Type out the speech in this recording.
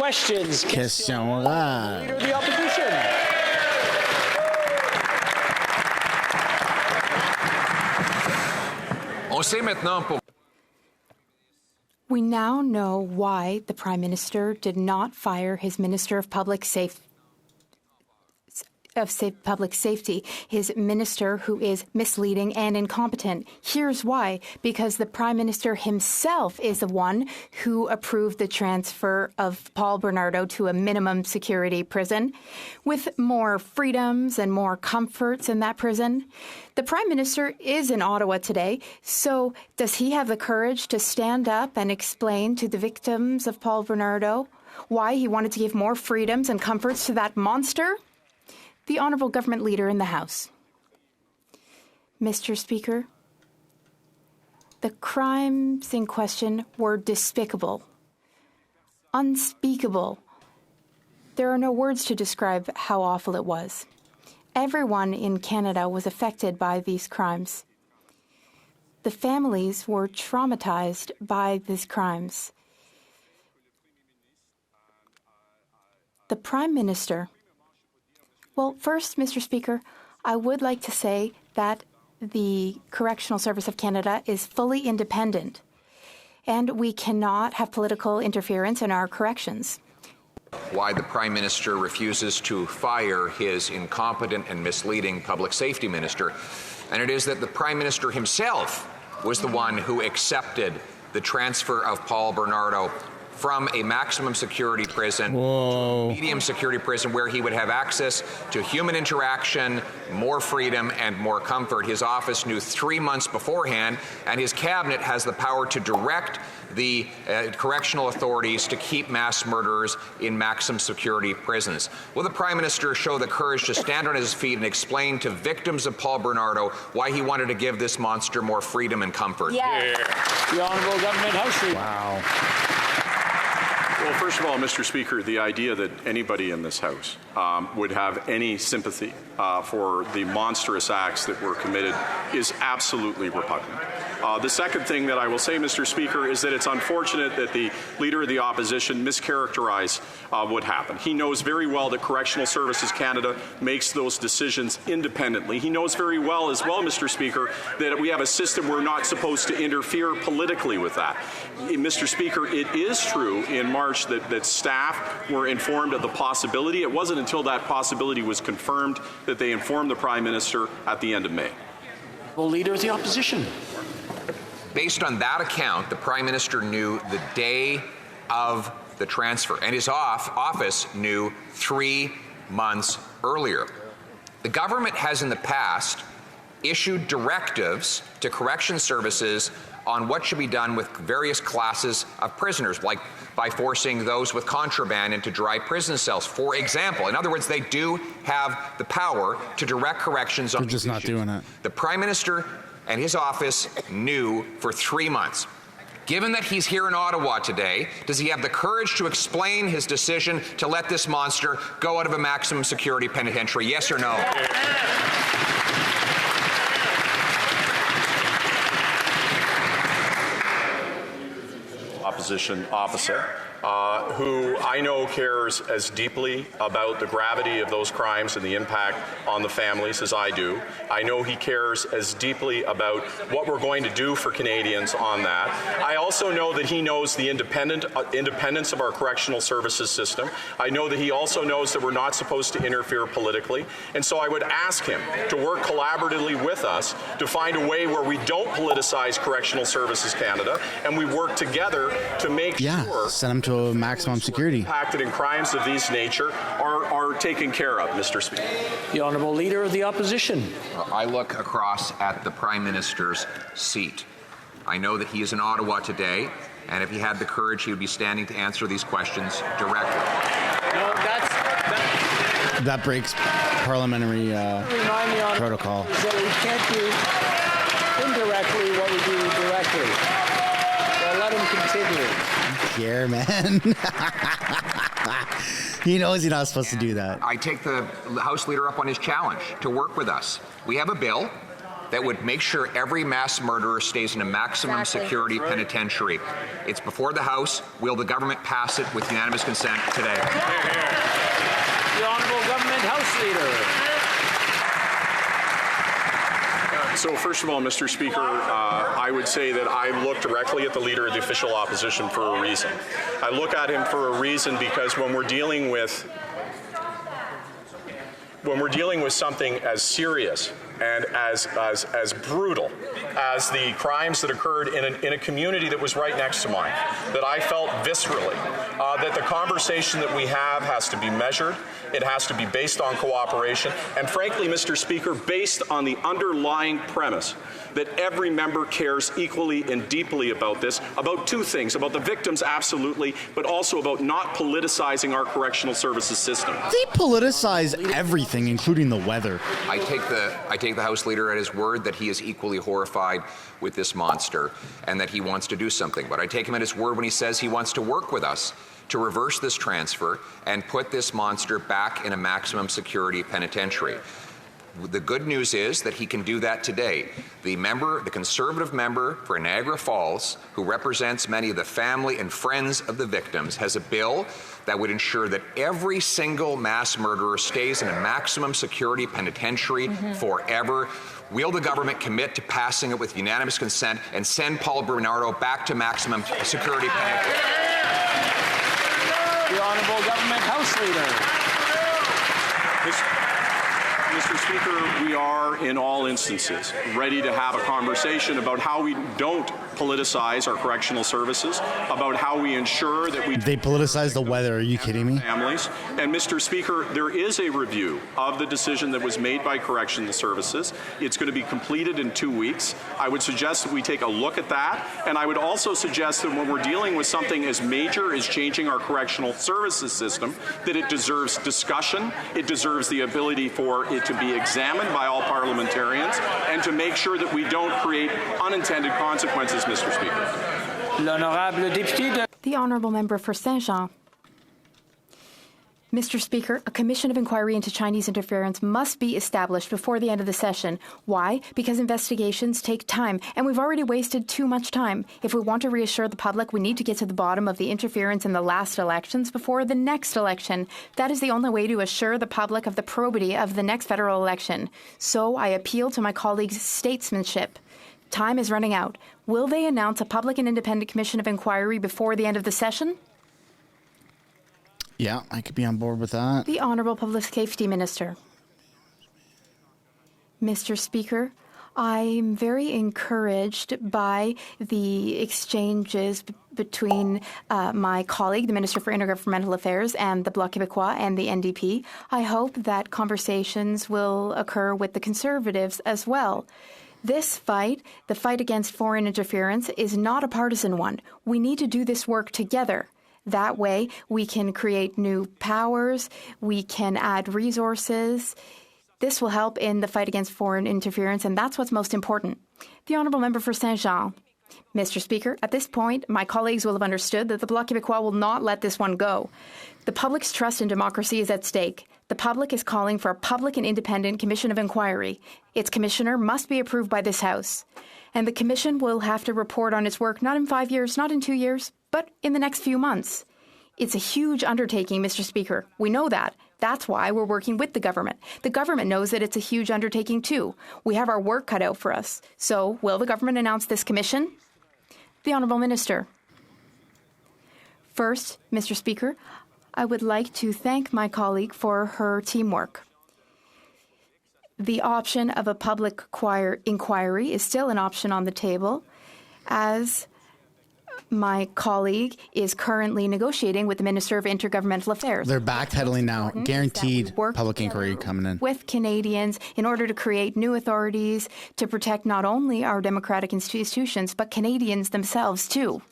questions. Question orale. Leader of the opposition. On sait maintenant pour We now know why the Prime Minister did not fire his Minister of Public Safety, his minister who is misleading and incompetent. Here's why. Because the Prime Minister himself is the one who approved the transfer of Paul Bernardo to a minimum security prison with more freedoms and more comforts in that prison. The Prime Minister is in Ottawa today, so does he have the courage to stand up and explain to the victims of Paul Bernardo why he wanted to give more freedoms and comforts to that monster? The Honourable Government Leader in the House. Mr. Speaker, the crimes in question were despicable, unspeakable. There are no words to describe how awful it was. Everyone in Canada was affected by these crimes. The families were traumatized by these crimes. The Prime Minister. Well, first, Mr. Speaker, I would like to say that the Correctional Service of Canada is fully independent, and we cannot have political interference in our corrections. why the Prime Minister refuses to fire his incompetent and misleading public safety minister. And it is that the Prime Minister himself was the one who accepted the transfer of Paul Bernardo from a maximum security prison to a medium security prison where he would have access to human interaction, more freedom, and more comfort. His office knew 3 months beforehand, and his cabinet has the power to direct the correctional authorities to keep mass murderers in maximum security prisons. Will the Prime Minister show the courage to stand on his feet and explain to victims of Paul Bernardo why he wanted to give this monster more freedom and comfort? Yes. The Honourable Government House Leader. Wow. Well, first of all, Mr. Speaker, the idea that anybody in this House would have any sympathy for the monstrous acts that were committed is absolutely repugnant. The second thing that I will say, Mr. Speaker, is that it's unfortunate that the Leader of the Opposition mischaracterized what happened. He knows very well that Correctional Services Canada makes those decisions independently. He knows very well as well, Mr. Speaker, that we have a system we're not supposed to interfere politically with that. Mr. Speaker, it is true in March that staff were informed of the possibility. It wasn't until that possibility was confirmed that they informed the Prime Minister at the end of May. Well, Leader of the Opposition. Based on that account, the Prime Minister knew the day of the transfer, and his office knew 3 months earlier. The government has in the past issued directives to correction services on what should be done with various classes of prisoners, like by forcing those with contraband into dry prison cells, for example. In other words, they do have the power to direct corrections on They're just not doing it. The Prime Minister and his office knew for 3 months. Given that he's here in Ottawa today, does he have the courage to explain his decision to let this monster go out of a maximum security penitentiary? Yes or no? Opposition officer, who I know cares as deeply about the gravity of those crimes and the impact on the families as I do. I know he cares as deeply about what we're going to do for Canadians on that. I also know that he knows the independence of our correctional services system. I know that he also knows that we're not supposed to interfere politically. And so I would ask him to work collaboratively with us to find a way where we don't politicize Correctional Services Canada and we work together to make sure send them to a maximum security. Impacted in crimes of these nature are taken care of, Mr. Speaker. The Honourable Leader of the Opposition. I look across at the Prime Minister's seat. I know that he is in Ottawa today, and if he had the courage, he would be standing to answer these questions directly. No, That breaks parliamentary protocol. that we can't do indirectly what we do directly. So let him continue. Pierre, man. He knows he's not supposed to do that. I take the House Leader up on his challenge to work with us. We have a bill that would make sure every mass murderer stays in a maximum security penitentiary. It's before the House. Will the government pass it with unanimous consent today? The Honourable Government House Leader. So first of all, Mr. Speaker, I would say that I look directly at the Leader of the Official Opposition for a reason. I look at him for a reason because when we're dealing with something as serious and as brutal as the crimes that occurred in a community that was right next to mine, that I felt viscerally that the conversation that we have has to be measured. It has to be based on cooperation, and frankly, Mr. Speaker, based on the underlying premise that every member cares equally and deeply about this, about two things, about the victims, absolutely, but also about not politicizing our correctional services system. They politicize everything, including the weather. I take the House Leader at his word that he is equally horrified with this monster and that he wants to do something. But I take him at his word when he says he wants to work with us to reverse this transfer and put this monster back in a maximum security penitentiary. The good news is that he can do that today. The Conservative member for Niagara Falls, who represents many of the family and friends of the victims, has a bill that would ensure that every single mass murderer stays in a maximum security penitentiary forever. Will the government commit to passing it with unanimous consent and send Paul Bernardo back to maximum security penitentiary? The Honourable Government House Leader. Mr. Speaker, we are, in all instances, ready to have a conversation about how we don't politicize our correctional services, about how we ensure that we... They politicize the weather. Are you kidding me? Families. And, Mr. Speaker, there is a review of the decision that was made by correctional services. It's going to be completed in 2 weeks. I would suggest that we take a look at that. And I would also suggest that when we're dealing with something as major as changing our correctional services system, that it deserves discussion. It deserves the ability for it to be examined by all parliamentarians and to make sure that we don't create unintended consequences, Mr. Speaker. L'honorable député de... The Honourable Member for Saint-Jean. Mr. Speaker, a commission of inquiry into Chinese interference must be established before the end of the session. Why? Because investigations take time, and we've already wasted too much time. If we want to reassure the public, we need to get to the bottom of the interference in the last elections before the next election. That is the only way to assure the public of the probity of the next federal election. So I appeal to my colleagues' statesmanship. Time is running out. Will they announce a public and independent commission of inquiry before the end of the session? Yeah, I could be on board with that. The Honourable Public Safety Minister. Mr. Speaker, I'm very encouraged by the exchanges between my colleague, the Minister for Intergovernmental Affairs, and the Bloc Québécois and the NDP. I hope that conversations will occur with the Conservatives as well. This fight, the fight against foreign interference, is not a partisan one. We need to do this work together. That way, we can create new powers, we can add resources. This will help in the fight against foreign interference, and that's what's most important. The Honourable Member for Saint-Jean. Mr. Speaker, at this point, my colleagues will have understood that the Bloc Québécois will not let this one go. The public's trust in democracy is at stake. The public is calling for a public and independent commission of inquiry. Its commissioner must be approved by this House. And the commission will have to report on its work not in 5 years, not in 2 years, but in the next few months. It's a huge undertaking, Mr. Speaker. We know that. That's why we're working with the government. The government knows that it's a huge undertaking, too. We have our work cut out for us. So, will the government announce this commission? The Honourable Minister. First, Mr. Speaker, I would like to thank my colleague for her teamwork. The option of a public inquiry is still an option on the table, as my colleague is currently negotiating with the Minister of Intergovernmental Affairs. They're backpedaling now. Guaranteed public inquiry coming in. With Canadians in order to create new authorities to protect not only our democratic institutions, but Canadians themselves, too.